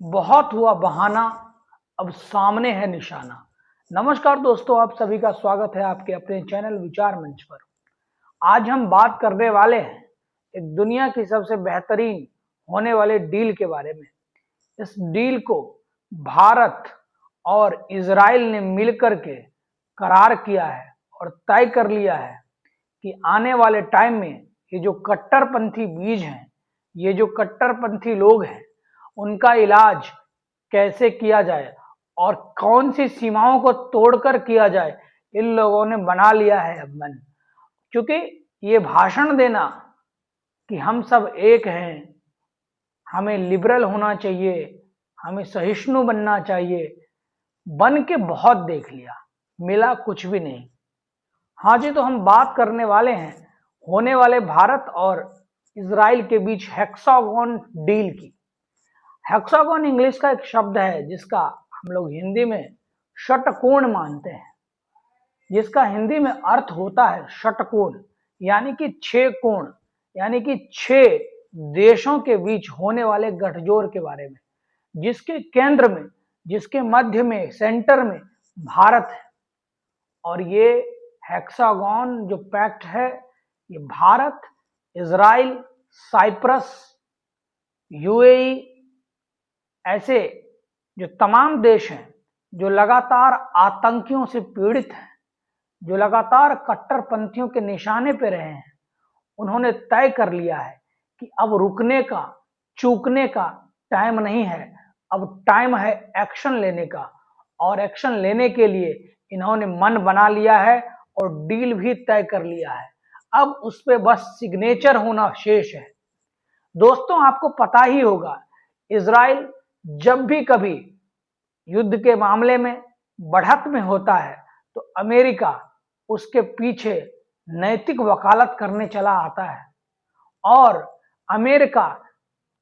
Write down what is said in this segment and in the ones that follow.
बहुत हुआ बहाना, अब सामने है निशाना। नमस्कार दोस्तों, आप सभी का स्वागत है आपके अपने चैनल विचार मंच पर। आज हम बात करने वाले हैं एक दुनिया की सबसे बेहतरीन होने वाले डील के बारे में। इस डील को भारत और इजराइल ने मिलकर के करार किया है और तय कर लिया है कि आने वाले टाइम में ये जो कट्टरपंथी बीज हैं, ये जो कट्टरपंथी लोग हैं, उनका इलाज कैसे किया जाए और कौन सी सीमाओं को तोड़कर किया जाए, इन लोगों ने बना लिया है अब मन। क्योंकि ये भाषण देना कि हम सब एक हैं, हमें लिबरल होना चाहिए, हमें सहिष्णु बनना चाहिए, बन के बहुत देख लिया, मिला कुछ भी नहीं। हाँ जी, तो हम बात करने वाले हैं होने वाले भारत और इजराइल के बीच हेक्सागोन डील की। हेक्सागोन इंग्लिश का एक शब्द है जिसका हम लोग हिंदी में षटकोण मानते हैं, जिसका हिंदी में अर्थ होता है षटकोण, यानी कि 6 कोण, यानी कि 6 देशों के बीच होने वाले गठजोड़ के बारे में, जिसके केंद्र में, जिसके मध्य में, सेंटर में भारत है। और ये हेक्सागोन जो पैक्ट है, ये भारत, इजराइल, साइप्रस, यूएई, ऐसे जो तमाम देश हैं जो लगातार आतंकियों से पीड़ित हैं, जो लगातार कट्टरपंथियों के निशाने पे रहे हैं, उन्होंने तय कर लिया है कि अब रुकने का, चूकने का टाइम नहीं है, अब टाइम है एक्शन लेने का। और एक्शन लेने के लिए इन्होंने मन बना लिया है और डील भी तय कर लिया है। अब उस पे बस सिग्नेचर होना शेष है। दोस्तों, आपको पता ही होगा, इजराइल जब भी कभी युद्ध के मामले में बढ़त में होता है तो अमेरिका उसके पीछे नैतिक वकालत करने चला आता है। और अमेरिका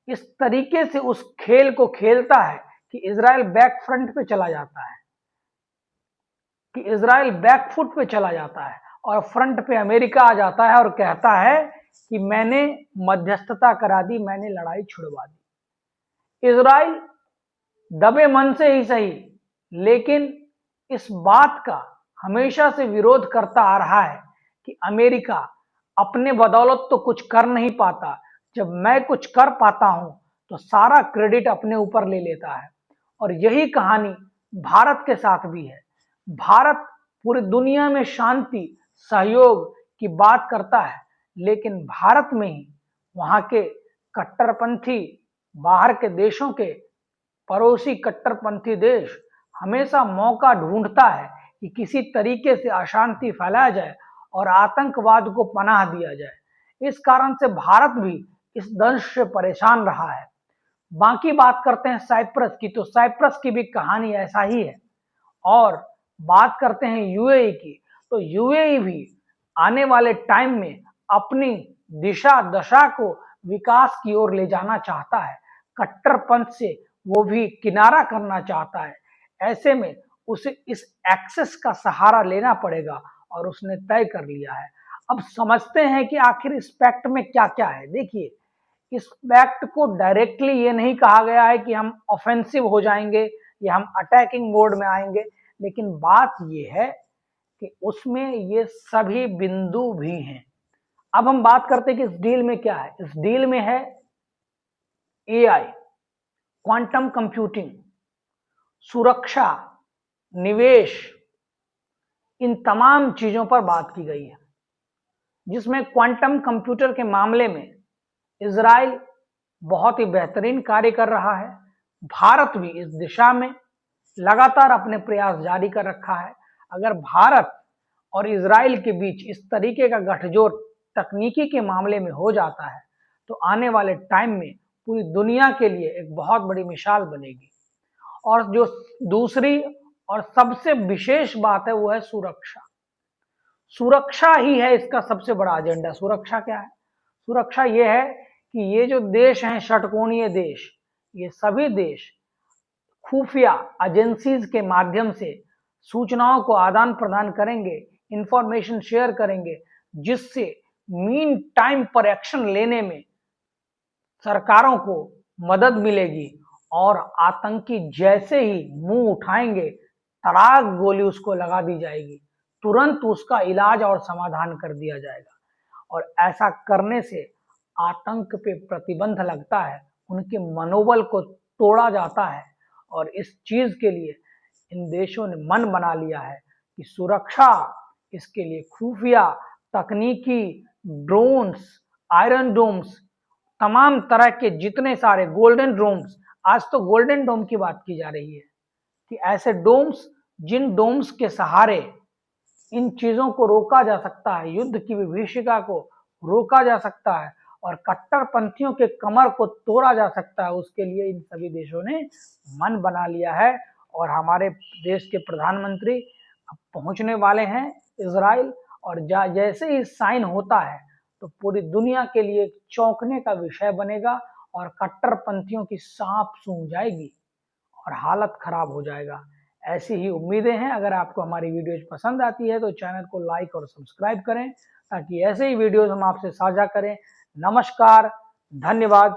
इस तरीके से उस खेल को खेलता है कि इजराइल बैक फ्रंट पे चला जाता है, कि इजराइल बैक फुट पे चला जाता है और फ्रंट पे अमेरिका आ जाता है और कहता है कि मैंने मध्यस्थता करा दी, मैंने लड़ाई छुड़वा दी। इजराइल दबे मन से ही सही, लेकिन इस बात का हमेशा से विरोध करता आ रहा है कि अमेरिका अपने बदौलत तो कुछ कर नहीं पाता, जब मैं कुछ कर पाता हूं तो सारा क्रेडिट अपने ऊपर ले लेता है। और यही कहानी भारत के साथ भी है। भारत पूरी दुनिया में शांति, सहयोग की बात करता है, लेकिन भारत में ही वहां के कट्टरपंथी, बाहर के देशों के पड़ोसी कट्टरपंथी देश हमेशा मौका ढूंढता है कि किसी तरीके से अशांति फैलाया जाए और आतंकवाद को पनाह दिया जाए। इस कारण से भारत भी इस दंश से परेशान रहा है। बाकी बात करते हैं साइप्रस की, तो साइप्रस की भी कहानी ऐसा ही है। और बात करते हैं यूएई की, तो यूएई भी आने वाले टाइम में अपनी दिशा दशा को विकास की ओर ले जाना चाहता है, कट्टरपंथ से वो भी किनारा करना चाहता है। ऐसे में उसे इस एक्सेस का सहारा लेना पड़ेगा और उसने तय कर लिया है। अब समझते हैं कि आखिर इस पैक्ट में क्या क्या है। देखिए, इस पैक्ट को डायरेक्टली ये नहीं कहा गया है कि हम ऑफेंसिव हो जाएंगे या हम अटैकिंग मोड में आएंगे, लेकिन बात ये है कि उसमें ये सभी बिंदु भी हैं। अब हम बात करते हैं कि इस डील में क्या है। इस डील में है एआई, क्वांटम कंप्यूटिंग, सुरक्षा, निवेश, इन तमाम चीजों पर बात की गई है, जिसमें क्वांटम कंप्यूटर के मामले में इजराइल बहुत ही बेहतरीन कार्य कर रहा है। भारत भी इस दिशा में लगातार अपने प्रयास जारी कर रखा है। अगर भारत और इजराइल के बीच इस तरीके का गठजोड़ तकनीकी के मामले में हो जाता है तो आने वाले टाइम में पूरी दुनिया के लिए एक बहुत बड़ी मिसाल बनेगी। और जो दूसरी और सबसे विशेष बात है वो है सुरक्षा। सुरक्षा ही है इसका सबसे बड़ा एजेंडा। सुरक्षा क्या है? सुरक्षा ये है कि ये जो देश हैं, षटकोणीय देश, ये सभी देश खुफिया एजेंसीज के माध्यम से सूचनाओं को आदान प्रदान करेंगे, इंफॉर्मेशन शेयर करेंगे, जिससे मीन टाइम पर एक्शन लेने में सरकारों को मदद मिलेगी और आतंकी जैसे ही मुंह उठाएंगे तड़ाक गोली उसको लगा दी जाएगी, तुरंत उसका इलाज और समाधान कर दिया जाएगा। और ऐसा करने से आतंक पे प्रतिबंध लगता है, उनके मनोबल को तोड़ा जाता है। और इस चीज के लिए इन देशों ने मन बना लिया है कि सुरक्षा, इसके लिए खुफिया तकनीकी, ड्रोन्स, आयरन डोम्स, तमाम तरह के जितने सारे गोल्डन डोम्स, आज तो गोल्डन डोम की बात की जा रही है कि ऐसे डोम्स, जिन डोम्स के सहारे इन चीजों को रोका जा सकता है, युद्ध की विभीषिका को रोका जा सकता है और कट्टरपंथियों के कमर को तोड़ा जा सकता है, उसके लिए इन सभी देशों ने मन बना लिया है। और हमारे देश के प्रधानमंत्री अब पहुंचने वाले हैं इजराइल, और जैसे ही साइन होता है तो पूरी दुनिया के लिए एक चौंकने का विषय बनेगा और कट्टरपंथियों की सांप सूंघ जाएगी और हालत खराब हो जाएगा। ऐसी ही उम्मीदें हैं। अगर आपको हमारी वीडियोज पसंद आती है तो चैनल को लाइक और सब्सक्राइब करें ताकि ऐसे ही वीडियोज हम आपसे साझा करें। नमस्कार, धन्यवाद।